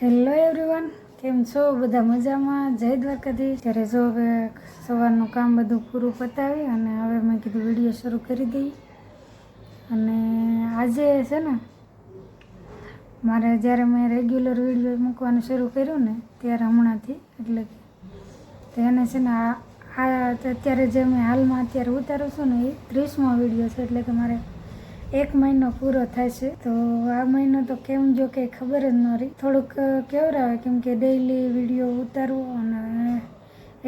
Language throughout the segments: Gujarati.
હેલો એવરીવન, કેમ છો? બધા મજામાં? જય દ્વારકાધીશ. ત્યારે જો હવે સવારનું કામ બધું પૂરું પતાવી અને હવે મેં કીધું વિડીયો શરૂ કરી દઈએ. અને આજે છે ને મારે જ્યારે મેં રેગ્યુલર વિડીયો મૂકવાનું શરૂ કર્યું ને ત્યારે હમણાંથી એટલે કે એને છે ને આ અત્યારે જે મેં હાલમાં અત્યારે ઉતારું છું ને એ 30મો વિડીયો છે. એટલે કે મારે 1 મહિનો પૂરો થાય છે. તો આ મહિનો તો કેમ જો કે ખબર જ ન રહી. થોડુંક કેવરાવે કેમ કે ડેઈલી વિડીયો ઉતારવો અને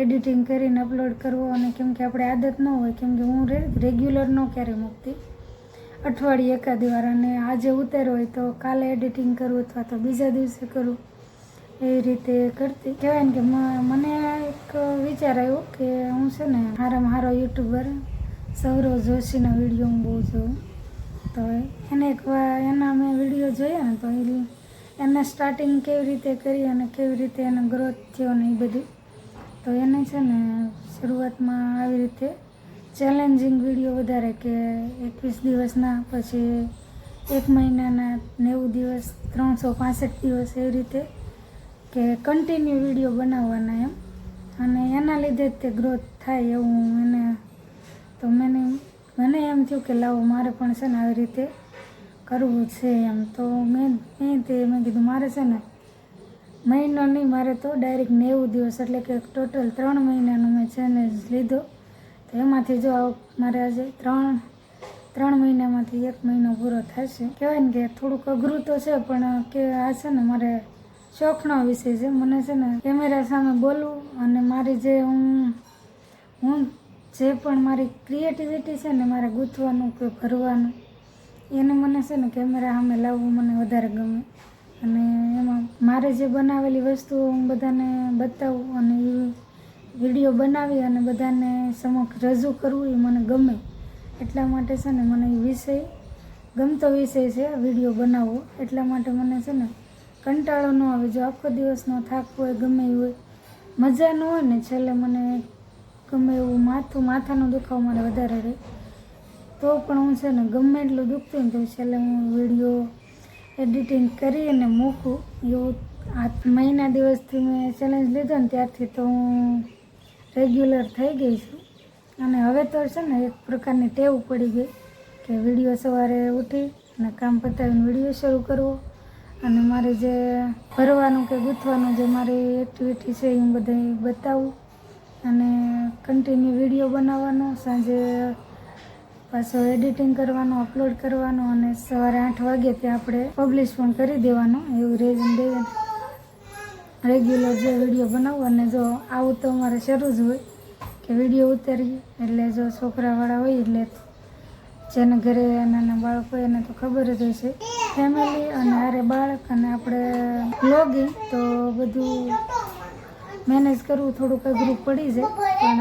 એડિટિંગ કરીને અપલોડ કરવો, અને કેમ કે આપણે આદત ન હોય, કેમ કે હું રેગ્યુલર ન ક્યારે મૂકતી, અઠવાડિયે એકાદ વાર. અને આજે ઉતાર્યો હોય તો કાલે એડિટિંગ કરવું અથવા તો બીજા દિવસે કરવું, એવી રીતે કરતી. કહેવાય ને કે મને એક વિચાર આવ્યો કે હું છે ને સારામાં સારો યુટ્યુબર સૌરવ જોશીના વિડીયો હું બહુ જોઉં. તો એના મેં વિડીયો જોયા ને તો એને સ્ટાર્ટિંગ કેવી રીતે કરી અને કેવી રીતે એનો ગ્રોથ થયો ને એ બધું. તો એને છે ને શરૂઆતમાં આવી રીતે ચેલેન્જિંગ વિડીયો વધારે કે 21 દિવસના, પછી 1 મહિનાના, 90 દિવસ, 365 દિવસ, એવી રીતે કે કન્ટિન્યુ વિડીયો બનાવવાના એમ. અને એના લીધે જ તે ગ્રોથ થાય એવું એને તો મને એમ થયું કે લાવો મારે પણ છે ને આવી રીતે કરવું છે એમ. તો મેં કીધું મારે છે ને મહિનો નહીં, મારે તો ડાયરેક્ટ 90 દિવસ એટલે કે ટોટલ 3 મહિનાનો મેં ચેલેન્જ લીધો. તો એમાંથી જો મારે આજે 3 મહિનામાંથી 1 મહિનો પૂરો થશે. કહેવાય ને કે થોડુંક અઘરું તો છે, પણ કે આ છે ને મારે શોખનો વિષય છે. મને છે ને કેમેરા સામે બોલવું અને મારી જે હું જે પણ મારી ક્રિએટિવિટી છે ને મારે ગૂંથવાનું કે ભરવાનું, એને મને છે ને કેમેરા સામે લાવવું મને વધારે ગમે. અને એમાં મારે જે બનાવેલી વસ્તુઓ હું બધાને બતાવું અને એ વિડીયો બનાવી અને બધાને સમક્ષ રજૂ કરવું એ મને ગમે. એટલા માટે છે ને મને એ વિષય ગમતો વિષય છે વિડીયો બનાવવો. એટલા માટે મને છે ને કંટાળો ન આવે. જો આખો દિવસનો થાક હોય, ગમે એ હોય, મજા ન હોય ને, છેલ્લે મને ગમે એવું માથાનો દુખાવો મારે વધારે રહે તો પણ હું છે ને ગમે એટલું દુખતું ને તો છેલ્લે હું વિડીયો એડિટિંગ કરી અને મૂકું. એવું આ મહિના દિવસથી મેં ચેલેન્જ લીધો ને ત્યારથી તો હું રેગ્યુલર થઈ ગઈ છું. અને હવે તો છે ને એક પ્રકારની ટેવ પડી ગઈ કે વિડીયો સવારે ઉઠી અને કામ પતાવીને વિડીયો શરૂ કરવો, અને મારે જે ભરવાનું કે ગૂંથવાનું જે મારી એક્ટિવિટી છે એ હું બધે બતાવું, અને કન્ટિન્યુ વિડીયો બનાવવાનો, સાંજે પાછો એડિટિંગ કરવાનો, અપલોડ કરવાનો, અને સવારે 8 વાગે ત્યાં આપણે પબ્લિશ પણ કરી દેવાનો. એવું રેગ્યુલર જે વિડીયો બનાવવો. અને જો આવું તો અમારે શરૂ જ હોય કે વિડીયો ઉતારીએ એટલે જો છોકરાવાળા હોય એટલે જેને ઘરે નાના બાળકો હોય એને તો ખબર જ હશે, ફેમિલી અને હારે બાળક અને આપણે વ્લોગિંગ, તો બધું મેનેજ કરવું થોડુંક અઘરું પડી જાય. પણ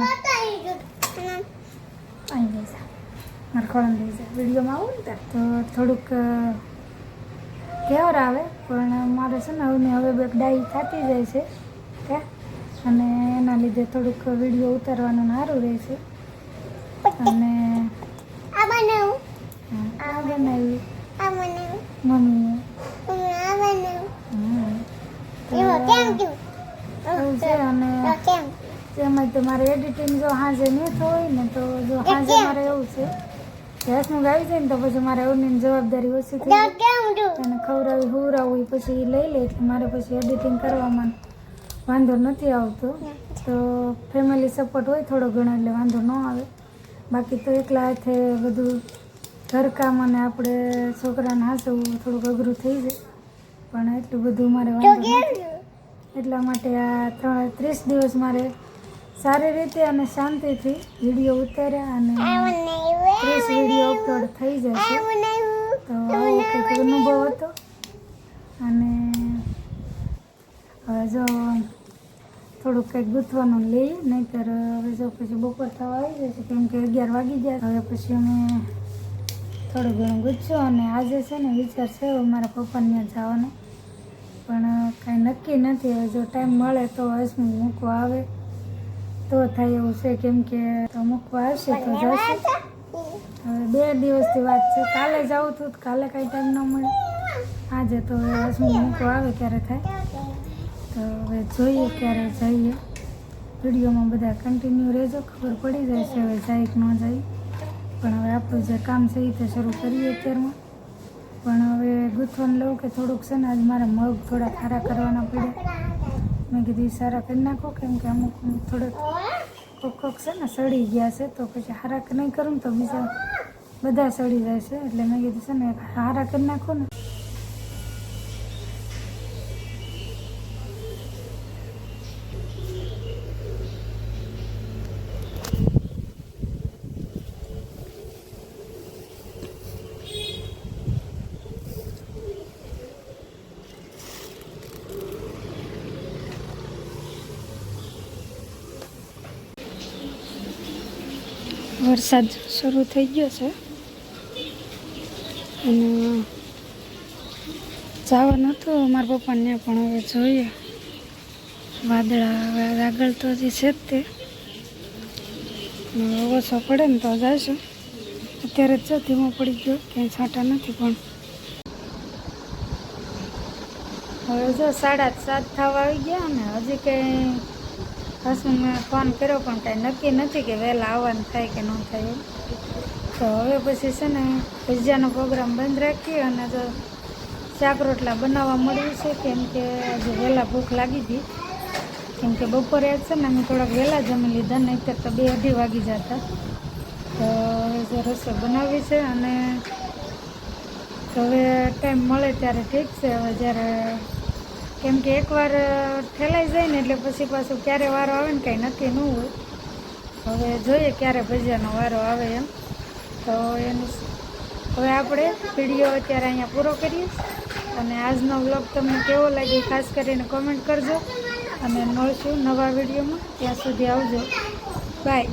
અહીં લઈ જા, મારે ખોળામાં લઈ જા, વિડીયોમાં આવું ને તો થોડુંક કેવર આવે. પણ મારે છે ને હવે ડાઈ થતી જાય છે કે, અને એના લીધે થોડુંક વિડીયો ઉતારવાનું સારું રહે છે. અને આ બનાવી મમ્મીએ એવું છે. અને એમાં તો મારે એડિટિંગ જો સાંજે નહીં હોય ને તો જો સાંજે મારે એવું છે કે હસમુખ આવી જાય ને તો પછી મારે એવની જવાબદારી ઓછી થઈ જાય, અને ખવડાવી હુવડાવવું પછી લઈ લે એટલે મારે પછી એડિટિંગ કરવામાં વાંધો નથી આવતો. તો ફેમિલી સપોર્ટ હોય થોડો ઘણો એટલે વાંધો ન આવે. બાકી તો એકલા હાથે બધું ઘરકામ અને આપણે છોકરાને હાંસવું થોડુંક અઘરું થઈ જાય, પણ એટલું બધું મારે વાંધો નથી. એટલા માટે આ 30 દિવસ મારે સારી રીતે અને શાંતિથી વિડીયો ઉતાર્યા અને 30 વિડીયો અપલોડ થઈ જશે. તો આવો કંઈક અનુભવ હતો. અને હવે જો થોડુંક કંઈક ગૂંથવાનું લઈએ, નહીંતર હવે જો પછી બપોર થવા આવી જશે, કેમ કે 11 વાગી ગયા. હવે પછી અમે થોડું ઘણું ગૂંથશું. અને આજે છે ને વિચાર છે મારા પપ્પાને ત્યાં જવાનો, પણ કાંઈ નક્કી નથી. હવે જો ટાઈમ મળે તો હસમુખ મૂકવા આવે તો થાય એવું છે, કેમ કે તો મૂકવા આવશે તો જશે. હવે 2 દિવસથી વાત છે, કાલે જ આવું હતું, કાલે કાંઈ ટાઈમ ન મળે. આજે તો હસમુખ મૂકવા આવે ત્યારે થાય. તો હવે જોઈએ ક્યારે જઈએ. વિડીયોમાં બધા કન્ટિન્યુ રહેજો, ખબર પડી જાય છે હવે જાય કે ન જાય. પણ હવે આપણું જે કામ છે એ તો શરૂ કરીએ અત્યારમાં. પણ હવે ગૂંથવાનું લઉં કે થોડુંક છે ને આજ મારે મગ થોડા ખારા કરવાના પડ્યા. મેં કીધું એ સારા કરી નાખો, કેમ કે અમુક થોડોક કોક છે ને સડી ગયા છે, તો પછી હારા નહીં કરું ને તો બીજા બધા સડી જાય છે. એટલે મેં કીધું છે ને હારા કરી નાખો ને. વરસાદ શરૂ થઈ ગયો છે અને જવાનું હતું મારા પપ્પાને, પણ હવે જોઈએ. વાદળા હવે આગળ તો હજી છે જ તે, ઓછો પડે ને તો જઈશું. અત્યારે જ ધીમો પડી ગયો, ક્યાંય છાંટા નથી. પણ હવે જો 7:30 થવા આવી ગયા ને હજી કંઈ હસુને ફોન કર્યો પણ કાંઈ નક્કી નથી કે વહેલા આવવાનું થાય કે ન થાય. તો હવે પછી છે ને ભજીયાનો પ્રોગ્રામ બંધ રાખીએ અને જો શાક રોટલા બનાવવા મળ્યું છે, કેમ કે આજે વહેલા ભૂખ લાગી હતી. કેમ કે બપોરે આજ છે ને અમે થોડાક વહેલા જમી લીધા, નહીંતર તો 2-2:30 વાગી જતા. તો હવે જે રસોઈ બનાવી છે અને હવે ટાઈમ મળે ત્યારે ઠીક છે. હવે જ્યારે કેમ કે એકવાર ઠેલાઈ જાય ને એટલે પછી પાછું ક્યારે વારો આવે ને કાંઈ નક્કી ન હોય. હવે જોઈએ ક્યારે ભજીયાનો વારો આવે એમ. તો એનું હવે આપણે વિડીયો અત્યારે અહીંયા પૂરો કરીએ. અને આજનો વ્લોગ તમને કેવો લાગ્યો ખાસ કરીને કોમેન્ટ કરજો. અને મળશું નવા વિડીયોમાં. ત્યાં સુધી આવજો. બાય.